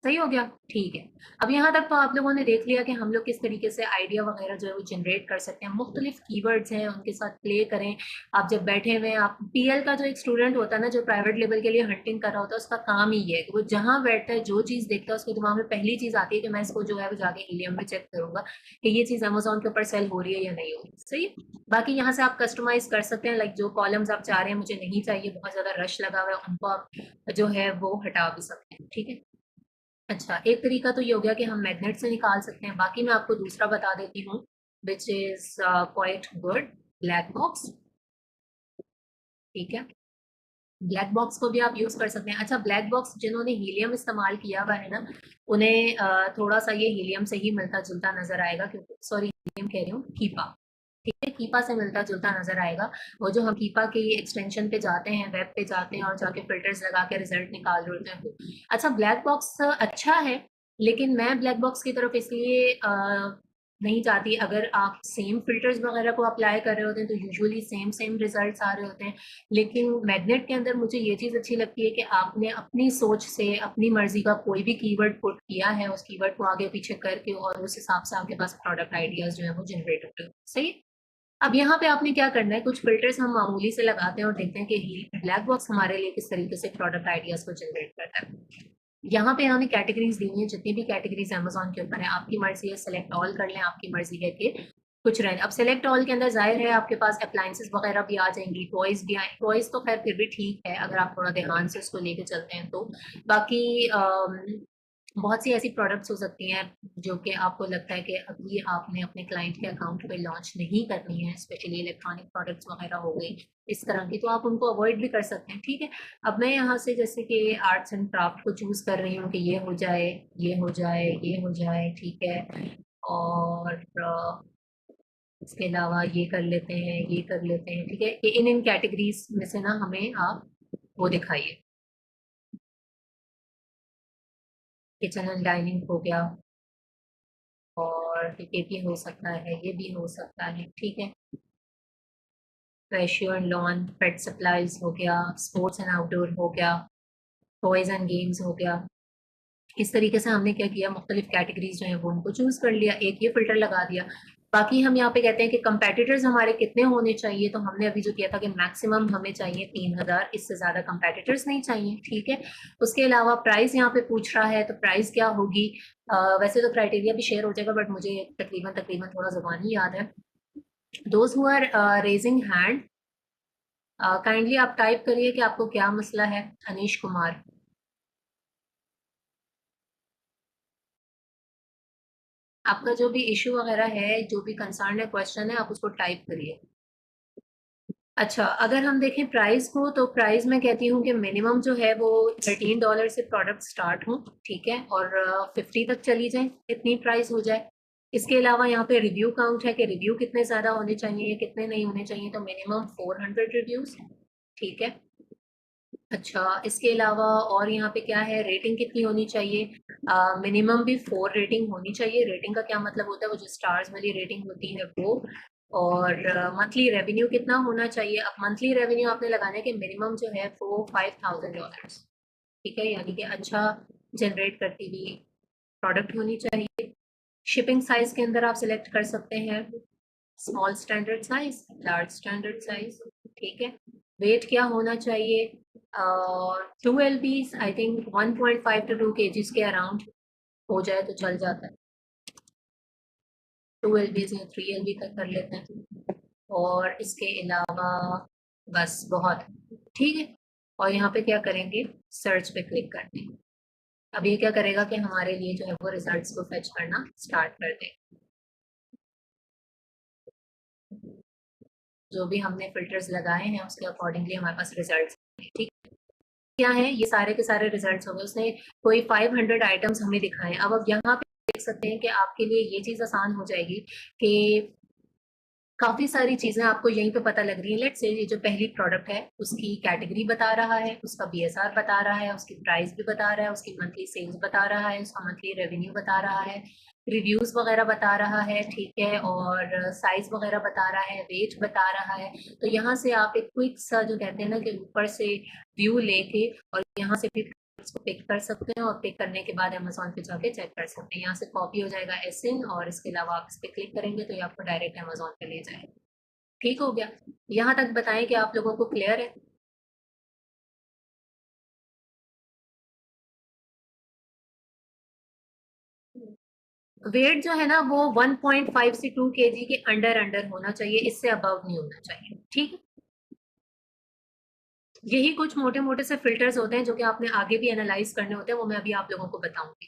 सही हो गया। ठीक है, अब यहाँ तक तो आप लोगों ने देख लिया कि हम लोग किस तरीके से आइडिया वगैरह जो है वो जनरेट कर सकते हैं। मुख्तलिफ कीवर्ड्स हैं, उनके साथ प्ले करें। आप जब बैठे हुए आप पीएल का जो एक स्टूडेंट होता है ना, जो प्राइवेट लेवल के लिए हंटिंग कर रहा होता है, उसका काम ही है कि वो जहाँ बैठता है जो चीज़ देखता है उसके दिमाग में पहली चीज़ आती है कि मैं इसको जो है वो जाके हीलियम में चेक करूंगा कि ये चीज़ अमेजोन के ऊपर सेल हो रही है या नहीं हो रही। सही है? बाकी यहाँ से आप कस्टमाइज कर सकते हैं, लाइक जो कॉलम्स आप चाह रहे हैं मुझे नहीं चाहिए, बहुत ज्यादा रश लगा हुआ है, उनको आप जो है वो हटा भी सकते हैं। ठीक है। अच्छा, एक तरीका तो ये हो गया कि हम मैग्नेट से निकाल सकते हैं। बाकी मैं आपको दूसरा बता देती हूँ, which is quite good, black box. ठीक है, ब्लैक बॉक्स को भी आप यूज कर सकते हैं। अच्छा, ब्लैक बॉक्स जिन्होंने हीलियम इस्तेमाल किया हुआ है ना, उन्हें थोड़ा सा ये हीलियम से ही मिलता जुलता नजर आएगा, क्योंकि सॉरी हीलियम कह रही हूँ, कीपा। ठीक है, कीपा से मिलता जुलता नजर आएगा। वो जो हम कीपा की एक्सटेंशन पे जाते हैं, वेब पे जाते हैं और जाके फिल्टर्स लगा के रिजल्ट निकाल रहे होते हैं वो। अच्छा, ब्लैक बॉक्स अच्छा है, लेकिन मैं ब्लैक बॉक्स की तरफ इसलिए नहीं चाहती। अगर आप सेम फिल्टर्स वगैरह को अप्लाई कर रहे होते हैं तो यूजुअली सेम सेम रिजल्ट्स आ रहे होते हैं। लेकिन मैग्नेट के अंदर मुझे ये चीज़ अच्छी लगती है कि आपने अपनी सोच से अपनी मर्जी का कोई भी कीवर्ड पुट किया है, उस कीवर्ड को आगे पीछे करके और उस हिसाब से आपके पास प्रोडक्ट आइडियाज जो है वो जनरेट होते हैं। सही है? अब यहाँ पे आपने क्या करना है, कुछ फिल्टर्स हम मामूली से लगाते हैं और देखते हैं कि ब्लैक बॉक्स हमारे लिए किस तरीके से प्रोडक्ट आइडियाज को जनरेट करता है। यहाँ पे इन्होंने कैटेगरीज दी हुई है, जितनी भी कैटेगरीज अमेजोन के ऊपर है आपकी मर्जी है, सेलेक्ट ऑल कर लें, आपकी मर्जी है कि कुछ रहे। अब सेलेक्ट ऑल के अंदर जाहिर है आपके पास अप्लायंसेस वगैरह भी आ जाएंगी, टॉयज भी आए। टॉयज तो खैर फिर भी ठीक है अगर आप थोड़ा ध्यान से उसको लेके चलते हैं तो। बाकी बहुत सी ऐसी प्रोडक्ट्स हो सकती हैं जो कि आपको लगता है कि अभी आपने अपने क्लाइंट के अकाउंट पे लॉन्च नहीं करनी है, स्पेशली इलेक्ट्रॉनिक प्रोडक्ट्स वगैरह हो गई इस तरह की, तो आप उनको अवॉइड भी कर सकते हैं। ठीक है, अब मैं यहाँ से जैसे कि आर्ट्स एंड क्राफ्ट को चूज कर रही हूँ कि ये हो जाए, ये हो जाए, ये हो जाए, ठीक है। और इसके अलावा ये कर लेते हैं, ये कर लेते हैं, ठीक है। ये इन इन कैटेगरीज में से ना हमें आप वो दिखाइए। किचन एंड डाइनिंग हो गया, और ये भी हो सकता है, ये भी हो सकता है, ठीक है। Ratio and lawn, pet supplies हो गया, स्पोर्ट्स एंड आउटडोर हो गया, टॉयज एंड गेम्स हो गया। इस तरीके से हमने क्या किया, मुख्तलिफ कैटेगरीज जो है वो उनको चूज कर लिया, एक ये फिल्टर लगा दिया। बाकी हम यहाँ पे कहते हैं कि कंपेटिटर्स हमारे कितने होने चाहिए, तो हमने अभी जो किया था कि मैक्सिमम हमें चाहिए 3000, इससे ज्यादा कंपेटिटर्स नहीं चाहिए, ठीक है। उसके अलावा प्राइस यहाँ पे पूछ रहा है, तो प्राइस क्या होगी। वैसे तो क्राइटेरिया भी शेयर हो जाएगा, बट मुझे तकरीबन तकरीबन थोड़ा जुबानी याद है। Those who are raising hand, kindly आप टाइप करिए कि आपको क्या मसला है। अनीश कुमार, आपका जो भी इशू वगैरह है, जो भी कंसर्न है, क्वेश्चन है, आप उसको टाइप करिए। अच्छा, अगर हम देखें प्राइस को, तो प्राइस मैं कहती हूँ कि मिनिमम जो है वो $13 से प्रोडक्ट स्टार्ट हो, ठीक है, और 50 तक चली जाए, इतनी प्राइस हो जाए। इसके अलावा यहाँ पे रिव्यू काउंट है कि रिव्यू कितने ज़्यादा होने चाहिए या कितने नहीं होने चाहिए, तो मिनिमम 400 रिव्यूज़, ठीक है। अच्छा, इसके अलावा और यहाँ पे क्या है, रेटिंग कितनी होनी चाहिए। मिनिमम भी 4 रेटिंग होनी चाहिए। रेटिंग का क्या मतलब होता है, वो जो स्टार्स वाली रेटिंग होती है वो। और मंथली रेवेन्यू कितना होना चाहिए। अब मंथली रेवेन्यू आपने लगाना है कि मिनिमम जो है वो $5000, ठीक है, यानी कि अच्छा जनरेट करती हुई प्रोडक्ट होनी चाहिए। शिपिंग साइज के अंदर आप सिलेक्ट कर सकते हैं small standard size, large standard size, ठीक है। वेट क्या होना चाहिए, 2 LBs, I think 1.5 to 2 kgs के अराउंड हो जाए तो चल जाता है। 2 LBs या 3 LB तक कर लेते हैं। और इसके अलावा बस बहुत, ठीक है। और यहाँ पे क्या करेंगे, सर्च पे क्लिक करते हैं। अब ये क्या करेगा कि हमारे लिए जो है वो रिजल्ट्स को फेच करना स्टार्ट कर दे। जो भी हमने फिल्टर्स लगाए हैं उसके अकॉर्डिंगली हमारे पास रिजल्ट्स, ठीक। क्या है, ये सारे के सारे रिजल्ट्स हो गए। उसने कोई 500 आइटम्स हमें दिखाए। अब यहाँ पे देख सकते हैं कि आपके लिए ये चीज़ आसान हो जाएगी कि काफ़ी सारी चीज़ें आपको यहीं पे पता लग रही है। लेट्स से ये जो पहली प्रोडक्ट है उसकी कैटेगरी बता रहा है, उसका BSR बता रहा है, उसकी प्राइस भी बता रहा है, उसकी मंथली सेल्स बता रहा है, उसका मंथली रेवेन्यू बता रहा है, रिव्यूज़ वगैरह बता रहा है, ठीक है, और साइज वगैरह बता रहा है, वेट बता रहा है। तो यहाँ से आप एक क्विक सा जो कहते हैं ना कि ऊपर से व्यू लेके और यहाँ से भी इसको पिक कर सकते हैं, और पिक करने के बाद अमेजोन पे जाके चेक कर सकते हैं। यहाँ से कॉपी हो जाएगा एसिन, और इसके अलावा आप इस पर क्लिक करेंगे तो ये आपको डायरेक्ट अमेजोन पे ले जाएगा। ठीक हो गया, यहाँ तक बताएं कि आप लोगों को क्लियर है। वेट जो है ना वो 1.5 से 2 kg के अंडर अंडर होना चाहिए, इससे अबव नहीं होना चाहिए, ठीक है। यही कुछ मोटे मोटे से फिल्टर्स होते हैं जो कि आपने आगे भी एनालाइज करने होते हैं, वो मैं अभी आप लोगों को बताऊंगी।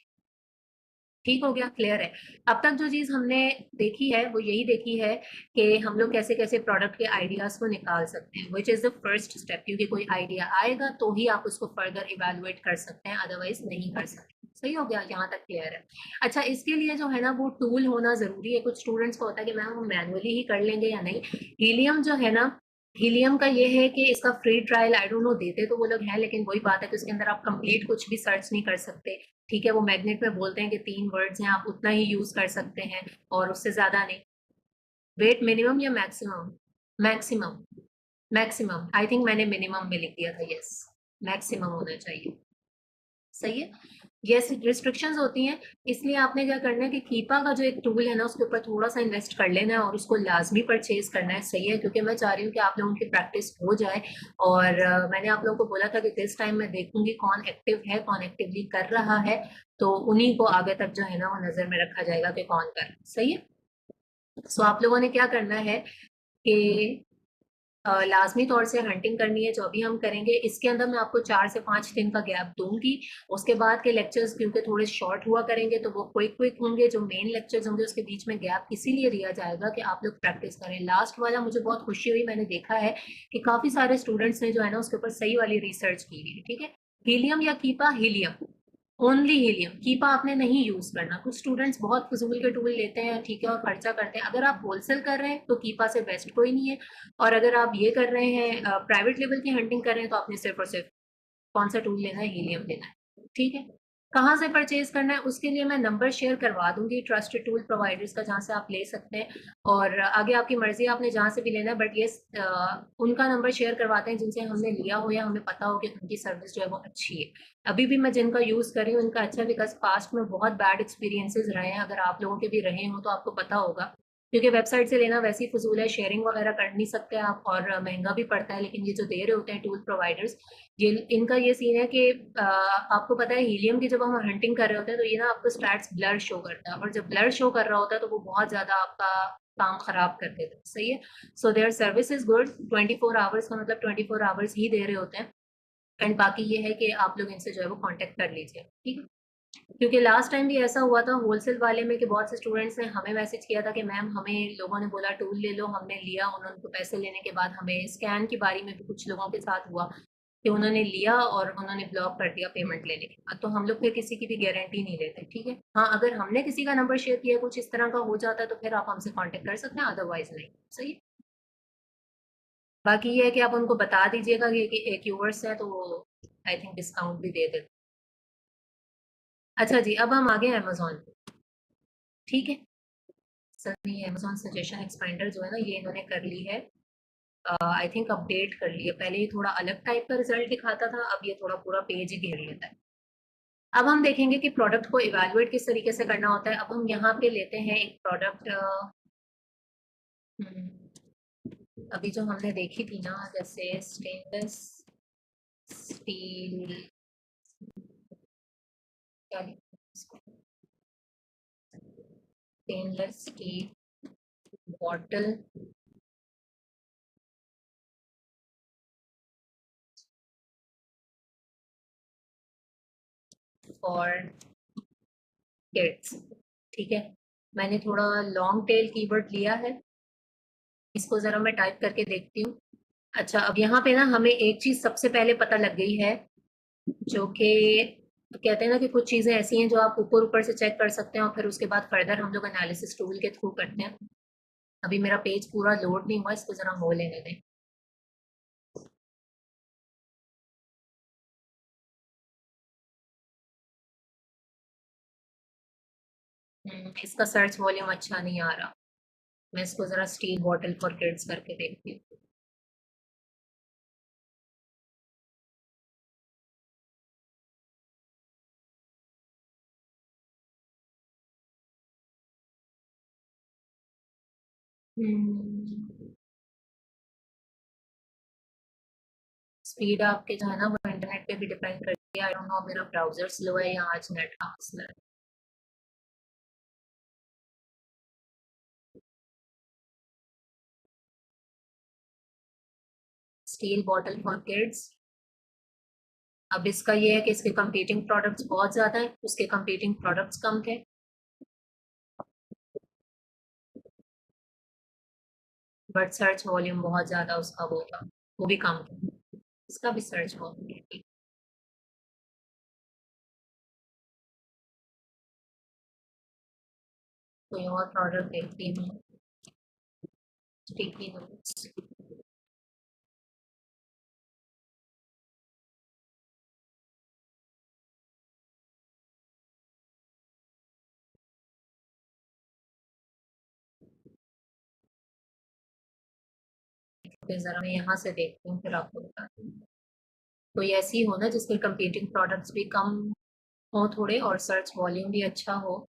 ठीक हो गया, क्लियर है। अब तक जो चीज़ हमने देखी है वो यही देखी है कि हम लोग कैसे कैसे प्रोडक्ट के आइडियाज़ को निकाल सकते हैं, which is the first step, क्योंकि कोई आइडिया आएगा तो ही आप उसको फर्दर इवेलुएट कर सकते हैं, अदरवाइज नहीं कर सकते। सही हो गया, यहाँ तक क्लियर है। अच्छा, इसके लिए जो है ना वो टूल होना ज़रूरी है। कुछ स्टूडेंट्स को होता है कि मैम हम मैनुअली ही कर लेंगे या नहीं। हीलियम जो है ना, हीलियम का ये है कि इसका free trial I don't know देते तो वो लोग हैं, लेकिन वही बात है कि उसके अंदर आप कंप्लीट कुछ भी सर्च नहीं कर सकते। ठीक है, वो मैग्नेट में बोलते हैं कि 3 वर्ड्स हैं, आप उतना ही यूज कर सकते हैं और उससे ज्यादा नहीं। वेट मिनिमम या maximum? Maximum. Maximum, I think मैंने मिनिमम में लिख दिया था, यस। मैक्सिमम होना चाहिए। सही है। यस, रिस्ट्रिक्शंस होती हैं। इसलिए आपने क्या करना है कि कीपा का जो एक टूल है ना उसके ऊपर थोड़ा सा इन्वेस्ट कर लेना है और उसको लाजमी परचेज करना है। सही है, क्योंकि मैं चाह रही हूँ कि आप लोगों की प्रैक्टिस हो जाए। और मैंने आप लोगों को बोला था कि दिस टाइम मैं देखूंगी कौन एक्टिव है, कौन एक्टिवली कर रहा है, तो उन्हीं को आगे तक जो है ना वो नजर में रखा जाएगा कि कौन कर। सही है। सो आप लोगों ने क्या करना है कि लाजमी तौर से हंटिंग करनी है जो अभी हम करेंगे। इसके अंदर मैं आपको 4 से 5 दिन का गैप दूंगी। उसके बाद के लेक्चर्स क्योंकि थोड़े शॉर्ट हुआ करेंगे तो वो क्विक क्विक होंगे। जो मेन लेक्चर्स होंगे उसके बीच में गैप इसीलिए दिया जाएगा कि आप लोग प्रैक्टिस करें। लास्ट वाला मुझे बहुत खुशी हुई, मैंने देखा है कि काफी सारे स्टूडेंट्स ने जो है ना उसके ऊपर सही वाली रिसर्च की है। ठीक है। हीलियम या कीपा? Helium, only helium. कीपा आपने नहीं यूज करना। कुछ स्टूडेंट्स बहुत फजूल के टूल लेते हैं, ठीक है, और खर्चा करते हैं। अगर आप होलसेल कर रहे हैं तो कीपा से बेस्ट कोई नहीं है। और अगर आप ये कर रहे हैं प्राइवेट लेवल की हंटिंग कर रहे हैं तो आपने सिर्फ और सिर्फ कौन सा टूल लेना है? हीलियम लेना है। ठीक है। कहाँ से परचेज करना है उसके लिए मैं नंबर शेयर करवा दूंगी ट्रस्टेड टूल प्रोवाइडर्स का, जहाँ से आप ले सकते हैं। और आगे आपकी मर्जी है, आपने जहाँ से भी लेना है, बट ये उनका नंबर शेयर करवाते हैं जिनसे हमने लिया हो या हमें पता हो कि उनकी सर्विस जो है वो अच्छी है। अभी भी मैं जिनका यूज कर रही हूँ उनका अच्छा, बिकॉज पास्ट में बहुत बैड एक्सपीरियंसेस रहे हैं। अगर आप लोगों के भी रहे हो तो आपको पता होगा, क्योंकि वेबसाइट से लेना वैसे ही फजूल है, शेयरिंग वगैरह कर नहीं सकते आप, और महंगा भी पड़ता है। लेकिन ये जो दे रहे होते हैं टूल प्रोवाइडर्स, ये इनका ये सीन है कि आपको पता है हीलियम की जब हम हंटिंग कर रहे होते हैं तो ये ना आपको स्टैट्स ब्लर शो करता है, और जब ब्लर शो कर रहा होता है तो वो बहुत ज्यादा आपका काम खराब कर देता है। सही है। So their service is good. 24 hours का मतलब 24 आवर्स ही दे रहे होते हैं। एंड बाकी ये है कि आप लोग इनसे जो है वो कांटेक्ट कर लीजिए। ठीक है। क्योंकि लास्ट टाइम भी ऐसा हुआ था होलसेल वाले में कि बहुत से स्टूडेंट्स ने हमें मैसेज किया था कि मैम हमें लोगों ने बोला टूल ले लो, हमने लिया, उन्होंने तो पैसे लेने के बाद हमें स्कैन की बारी में भी कुछ लोगों के साथ हुआ कि उन्होंने लिया और उन्होंने ब्लॉक कर दिया पेमेंट लेने के बाद। तो हम लोग फिर किसी की भी गारंटी नहीं लेते। ठीक है। हाँ, अगर हमने किसी का नंबर शेयर किया कुछ इस तरह का हो जाता है तो फिर आप हमसे कांटेक्ट कर सकते हैं, अदरवाइज नहीं। सही है। बाकी ये है कि आप उनको बता दीजिएगा कि एक यूवर्स है तो आई थिंक डिस्काउंट भी दे देते। अच्छा जी, अब हम आगे अमेजोन पे। ठीक है। सर ने ये अमेजोन सजेशन एक्सपेंडर जो है ना ये इन्होंने कर ली है, आई थिंक अपडेट कर लिया। पहले ये थोड़ा अलग टाइप का रिजल्ट दिखाता था, अब ये थोड़ा पूरा पेज ही घेर लेता है। अब हम देखेंगे कि प्रोडक्ट को इवेलुएट किस तरीके से करना होता है। अब हम यहाँ पे लेते हैं एक प्रोडक्ट, अभी जो हमने देखी थी ना, जैसे स्टेनलेस स्टील, क्या stainless steel bottle for kids. ठीक है। मैंने थोड़ा लॉन्ग टेल कीवर्ड लिया है, इसको जरा मैं टाइप करके देखती हूँ। अच्छा, अब यहाँ पे ना हमें एक चीज सबसे पहले पता लग गई है, जो कि कहते हैं ना कि कुछ चीजें ऐसी हैं जो आप ऊपर ऊपर से चेक कर सकते हैं और फिर उसके बाद फर्दर हम लोग एनालिसिस टूल के थ्रू करते हैं। अभी मेरा पेज पूरा लोड नहीं हुआ, इसको जरा हो लेने दें। इसका सर्च वॉल्यूम अच्छा नहीं आ रहा। मैं इसको जरा स्टील बॉटल फॉर किड्स करके देखती हूँ। स्पीड आपके जो है ना वो इंटरनेट पे भी डिपेंड करती है। आई डोंट नो मेरा ब्राउजर स्लो है या आज नेट का मसला है। Steel bottle for kids. अब इसका ये है कि इसके कंपीटिंग प्रोडक्ट्स बहुत ज्यादा हैं, उसके कंपीटिंग प्रोडक्ट्स कम थे, बट सर्च वॉल्यूम बहुत ज्यादा उसका वो था, वो भी कम था। इसका भी सर्च वॉल्यूम कोई और प्रोडक्ट देखती हूँ। Sticky notes. फिर ज़रा मैं यहाँ से देखती हूँ, फिर आपको बताती हूँ। कोई ऐसी हो ना जिसके कंपीटिंग प्रोडक्ट्स भी कम हो थोड़े, और सर्च वॉल्यूम भी अच्छा हो।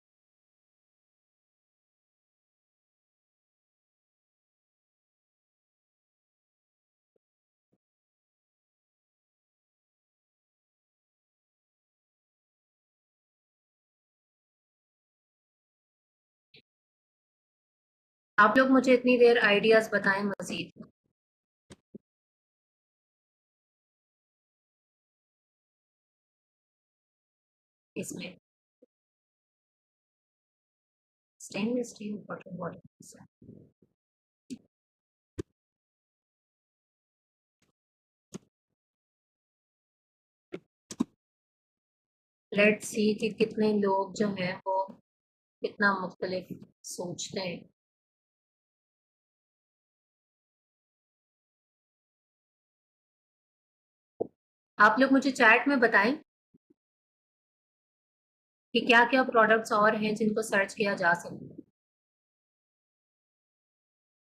आप लोग मुझे इतनी देर आइडियाज बताएं मजीद इसमें। Stainless still water bottle. Let's see कि कितने लोग जो हैं वो कितना मुख्तलिफ सोचते हैं। आप लोग मुझे चैट में बताएं कि क्या क्या प्रोडक्ट्स और हैं जिनको सर्च किया जा सकता है।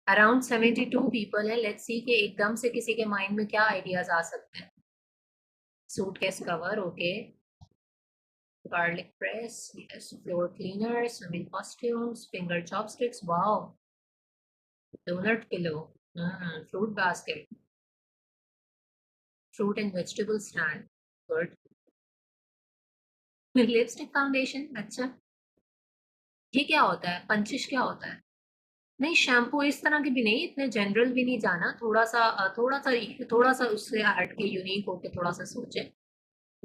अराउंड 72 पीपल है। लेट्स सी कि एकदम से किसी के माइंड में क्या आइडियाज आ सकते हैं। Suitcase cover, okay. Garlic press, yes. Floor cleaner, swimming costumes, finger chopsticks, wow. Donut pillow, fruit basket, fruit and vegetable stand, good. Lipstick foundation, अच्छा। ये क्या होता है? पंचिश क्या होता है? नहीं, शैम्पू इस तरह के भी नहीं, इतने जनरल भी नहीं जाना, थोड़ा सा उससे हट के यूनिक होके थोड़ा सा सोचे।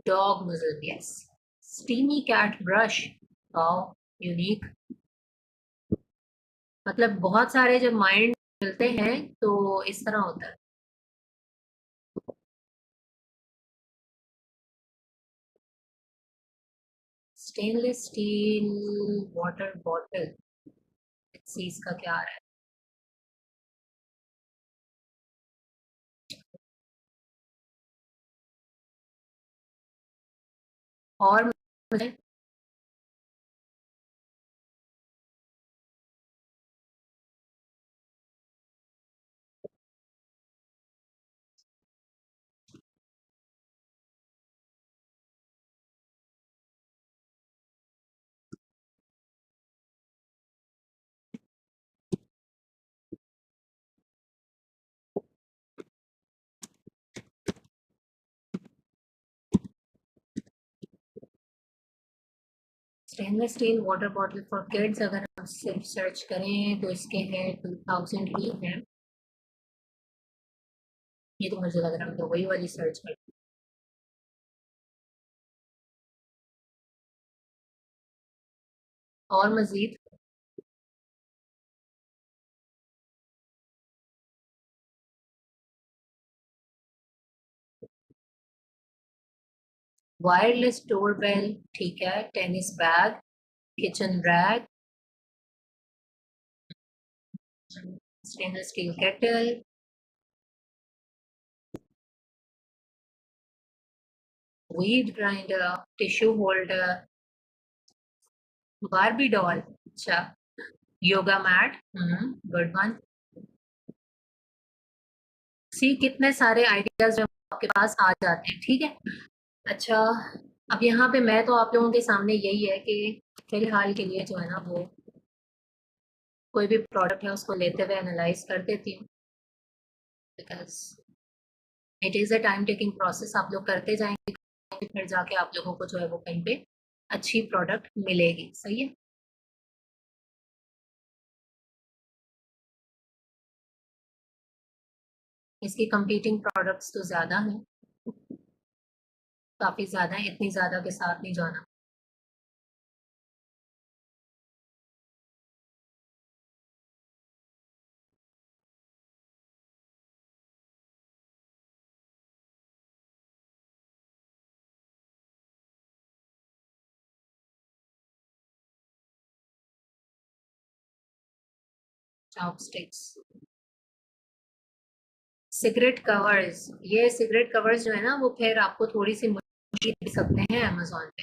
Dog muzzle, yes. Steamy cat brush, wow, unique. मतलब बहुत सारे जब माइंड मिलते हैं तो इस तरह होता है। स्टेनलेस स्टील वाटर बॉटल, सी इसका क्या आ रहा है। और मुझे stainless still water bottle for kids अगर हम सिर्फ सर्च करें तो इसके हैं 2000 ही हैं। ये तो मुझे लग रहा है तो वही वाली सर्च कर। और मजीद। वायरलेस डोरबेल, ठीक है। Tennis bag, kitchen rack, stainless steel kettle, weed grinder, tissue holder, Barbie doll, अच्छा। Yoga mat, good one. See कितने सारे आइडियाज जो आपके पास आ जाते हैं, ठीक है। अच्छा, अब यहाँ पे मैं तो आप लोगों के सामने यही है कि फिलहाल के लिए जो है ना वो कोई भी प्रोडक्ट है उसको लेते हुए एनालाइज कर देती हूँ, because it is a time taking process. आप लोग करते जाएंगे, फिर जाके आप लोगों को जो है वो कहीं पे अच्छी प्रोडक्ट मिलेगी, सही है। इसकी कंपीटिंग प्रोडक्ट्स तो ज़्यादा हैं, काफ़ी ज़्यादा है, इतनी ज़्यादा के साथ नहीं जाना। Chopsticks, cigarette covers. ये सिगरेट कवर्स जो है ना वो फिर आपको थोड़ी सी मुश्किल दे सकते हैं अमेजोन पे।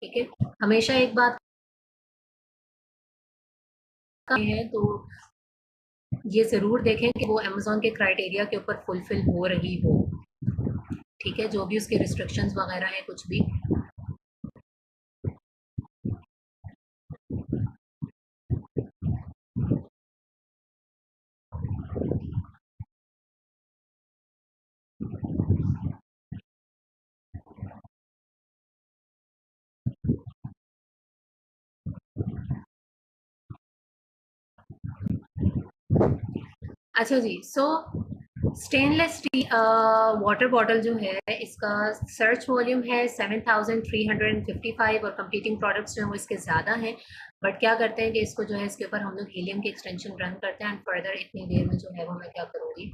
ठीक है, हमेशा एक बात का है तो ये जरूर देखें कि वो अमेजोन के क्राइटेरिया के ऊपर फुलफिल हो रही हो। ठीक है, जो भी उसके रिस्ट्रिक्शंस वगैरह है कुछ भी। अच्छा जी, सो स्टेनलेस स्टील वाटर बॉटल जो है इसका सर्च वॉल्यूम है 7355 और कंपीटिंग प्रोडक्ट्स जो है वो इसके ज़्यादा हैं। बट क्या करते हैं कि इसको जो है इसके ऊपर हम लोग हीलियम की एक्सटेंशन रन करते हैं एंड फर्दर इतनी देर में जो है वो मैं क्या करूँगी,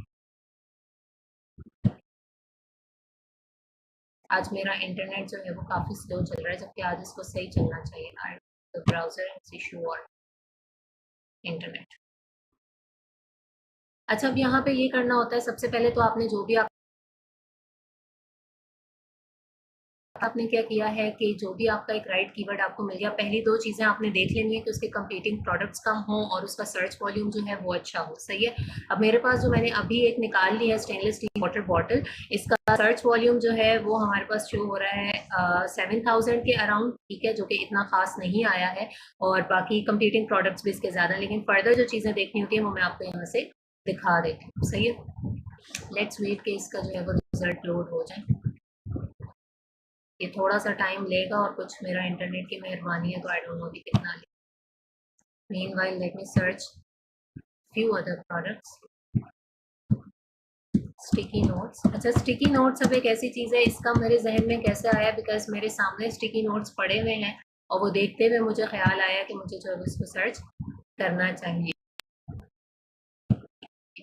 आज मेरा इंटरनेट जो है वो काफ़ी स्लो चल रहा है जबकि आज इसको सही चलना चाहिए। द ब्राउजर इशू और इंटरनेट। अच्छा, अब यहाँ पे ये करना होता है, सबसे पहले तो आपने जो भी आपने क्या किया है कि जो भी आपका एक राइट कीवर्ड आपको मिल गया, पहली दो चीज़ें आपने देख लेनी है कि उसके कंपीटिंग प्रोडक्ट्स कम हो और उसका सर्च वॉल्यूम जो है वो अच्छा हो। सही है, अब मेरे पास जो मैंने अभी एक निकाल ली है स्टेनलेस स्टील वाटर बॉटल, इसका सर्च वॉल्यूम जो है वो हमारे पास शो हो रहा है 7000 के अराउंड। ठीक है, जो कि इतना खास नहीं आया है और बाकी कंपीटिंग प्रोडक्ट्स भी इसके ज़्यादा, लेकिन फर्दर जो चीज़ें देखनी होती है वो मैं आपको यहाँ से दिखा देती हूँ। सही है, लेट्स वेट कि इसका जो है वो रिजल्ट लोड हो जाए। ये थोड़ा सा टाइम लेगा और कुछ मेरा इंटरनेट की मेहरबानी है तो आई डोंट नो कि कितना ले। Meanwhile let me search few other products। Sticky notes, अच्छा स्टिकी नोट्स अब एक ऐसी चीज़ है, इसका मेरे जहन में कैसे आया, बिकॉज मेरे सामने स्टिकी नोट्स पड़े हुए हैं और वो देखते हुए मुझे ख्याल आया कि मुझे जो है उसको सर्च करना चाहिए।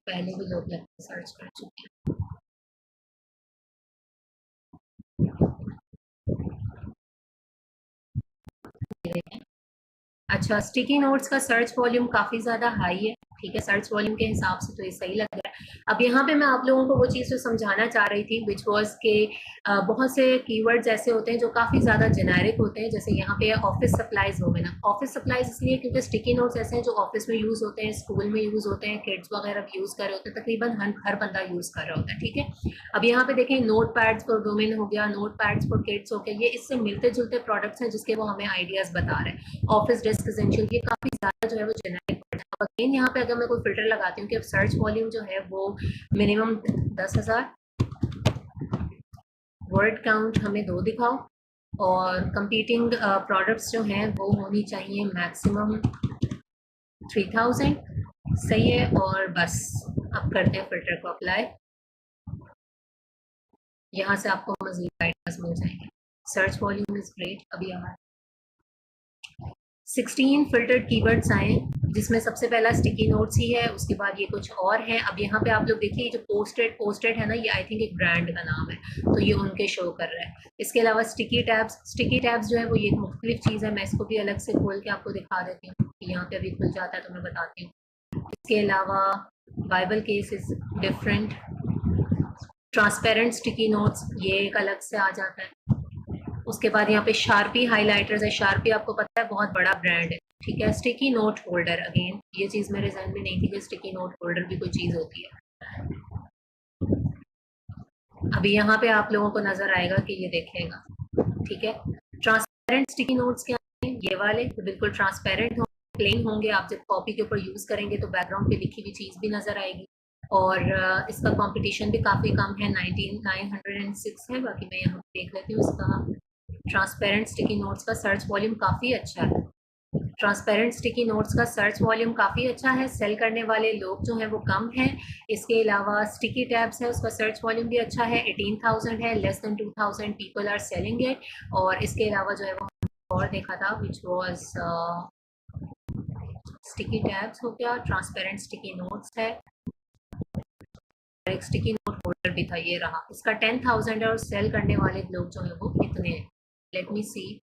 पहले भी लोग लगभग सर्च कर चुके हैं। अच्छा, स्टिकी नोट्स का सर्च वॉल्यूम काफ़ी ज़्यादा हाई है। ठीक है, सर्च वॉल्यूम के हिसाब से तो ये सही लग रहा है। अब यहाँ पे मैं आप लोगों को वो चीज़ तो समझाना चाह रही थी विच वॉज के बहुत से कीवर्ड्स ऐसे होते हैं जो काफ़ी ज़्यादा जेनेरिक होते हैं। जैसे यहाँ पे ऑफिस सप्लाइज हो गए ना, ऑफिस सप्लाइज इसलिए क्योंकि स्टिकी नोट्स ऐसे हैं जो ऑफिस में यूज़ होते हैं, स्कूल में यूज़ होते हैं, किड्स वगैरह भी यूज़ कर रहे होते हैं, तकरीबन हर बंदा यूज़ कर रहा होता है। ठीक है, अब यहाँ पे देखें नोट पैड्स फॉर वुमेन हो गया, नोट पैड्स फॉर किड्स हो गया, ये इससे मिलते जुलते प्रोडक्ट्स हैं जिसके वो हमें आइडियाज़ बता रहे हैं। ऑफिस डेस्क एसेंशियल, ये काफ़ी ज़्यादा जो है वो जेनेरिक वर्ड है। अब अगेन यहाँ पे अगर मैं कोई फिल्टर लगाती हूँ कि अब सर्च वॉल्यूम जो है वो मिनिमम 10,000, वर्ड काउंट हमें 2 दिखाओ और कंपीटिंग प्रोडक्ट्स जो हैं वो होनी चाहिए मैक्सिमम 3000। सही है, और बस अब करते हैं फिल्टर को अप्लाई। यहाँ से आपको मजीद आइडियाज मिल जाएंगे। Search volume is great. अभी हमारे 16 फिल्टर्ड कीवर्ड्स आए जिसमें सबसे पहला स्टिकी नोट्स ही है, उसके बाद ये कुछ और है। अब यहाँ पे आप लोग देखिए जो पोस्टेड है ना, ये आई थिंक एक ब्रांड का नाम है तो ये उनके शो कर रहा है। इसके अलावा स्टिकी टैब्स जो है वो ये एक मुख्तलिफ चीज़ है, मैं इसको भी अलग से खोल के आपको दिखा देती हूँ। यहाँ पे अभी खुल जाता है तो मैं बताती हूँ। इसके अलावा Bible case is different, transparent sticky notes ये एक अलग से आ जाता है। उसके बाद यहाँ पे शार्पी हाइलाइटर्स है, शार्पी आपको पता है बहुत बड़ा ब्रांड है। ठीक है, स्टिकी नोट होल्डर, अगेन ये चीज़ मेरे जहन में नहीं थी कि स्टिकी नोट होल्डर भी कोई चीज़ होती है। अभी यहाँ पे आप लोगों को नजर आएगा कि ये देखेगा। ठीक है, ट्रांसपेरेंट स्टिकी नोट्स क्या है, ये वाले तो बिल्कुल ट्रांसपेरेंट होंगे, प्लेन होंगे। आप जब कॉपी के ऊपर यूज करेंगे तो बैकग्राउंड पे लिखी हुई चीज़ भी नजर आएगी और इसका कंपटीशन भी काफ़ी कम है, 906 है। बाकी मैं यहाँ पे देख लेती हूँ इसका ट्रांसपेरेंट स्टिकी नोट्स का सर्च वॉल्यूम काफ़ी अच्छा है। ट्रांसपेरेंट स्टिकी नोट्स का सर्च वॉल्यूम काफ़ी अच्छा है, सेल करने वाले लोग जो हैं वो कम हैं। इसके अलावा स्टिकी टैब्स है, उसका सर्च वॉल्यूम भी अच्छा है, 18,000 है, less than 2,000 people are selling it. और इसके अलावा जो है वो और देखा था विच वॉज स्टिकी टैब्स हो गया, ट्रांसपेरेंट स्टिकी नोट्स है, एक स्टिकी नोट होल्डर भी था, ये रहा। इसका 10,000 है और सेल करने वाले लोग जो है वो कितने हैं, let me see.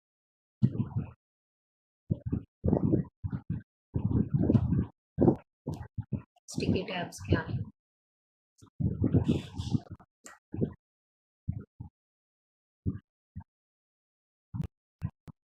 Sticky tabs क्या है।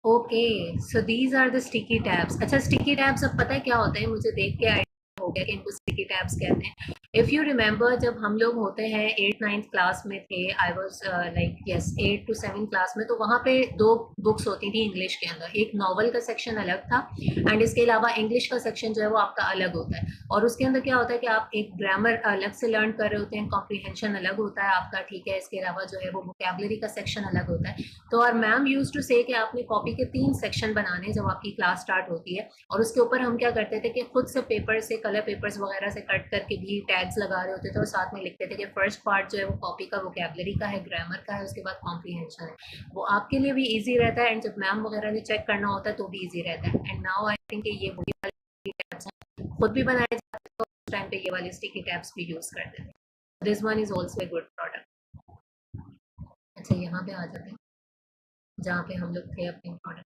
Okay, so these are the sticky tabs. अच्छा, स्टिकी टैब्स अब पता है क्या होता है, मुझे देख के आइडिया हो गया कि इनको स्टिकी टैब्स कहते हैं। इफ़ यू रिमेंबर, जब हम लोग होते हैं 8th 9th क्लास में थे, I was like yes 8 to 7 class में, तो वहाँ पे दो बुक्स होती थी इंग्लिश के अंदर। एक नॉवल का सेक्शन अलग था एंड इसके अलावा इंग्लिश का सेक्शन जो है वो आपका अलग होता है। और उसके अंदर क्या होता है कि आप एक ग्रामर अलग से लर्न कर रहे होते हैं, कॉम्प्रीहेंशन अलग होता है आपका, ठीक है। इसके अलावा जो है वो वोकेबलरी का सेक्शन अलग होता है। तो और मैम यूज टू से कि आपने कॉपी के 3 सेक्शन बनाने जब आपकी क्लास स्टार्ट होती है, और उसके ऊपर हम क्या करते थे कि खुद से पेपर से, कलर पेपर्स वगैरह से कट करके भी टैग्स लगा रहे होते थे, और साथ में लिखते थे कि फर्स्ट पार्ट जो है वो कॉपी का वोकेबलरी का है, ग्रामर का है, उसके बाद कॉम्प्रीहेंशन है। वो आपके लिए भी ईजी रहता है एंड जब मैम वगैरह ने चेक करना होता है तो भी ईजी रहता है। एंड नाउ आई थिंक ये वही वाली टैब्स हैं, खुद भी बनाए जाते हैं, तो उस टाइम पे ये वाली स्टिकी टैब्स भी यूज करते थे। This one is also a good product. अच्छा, यहाँ पे आ जाते हैं जहाँ पे हम लोग थे अपने प्रोडक्ट।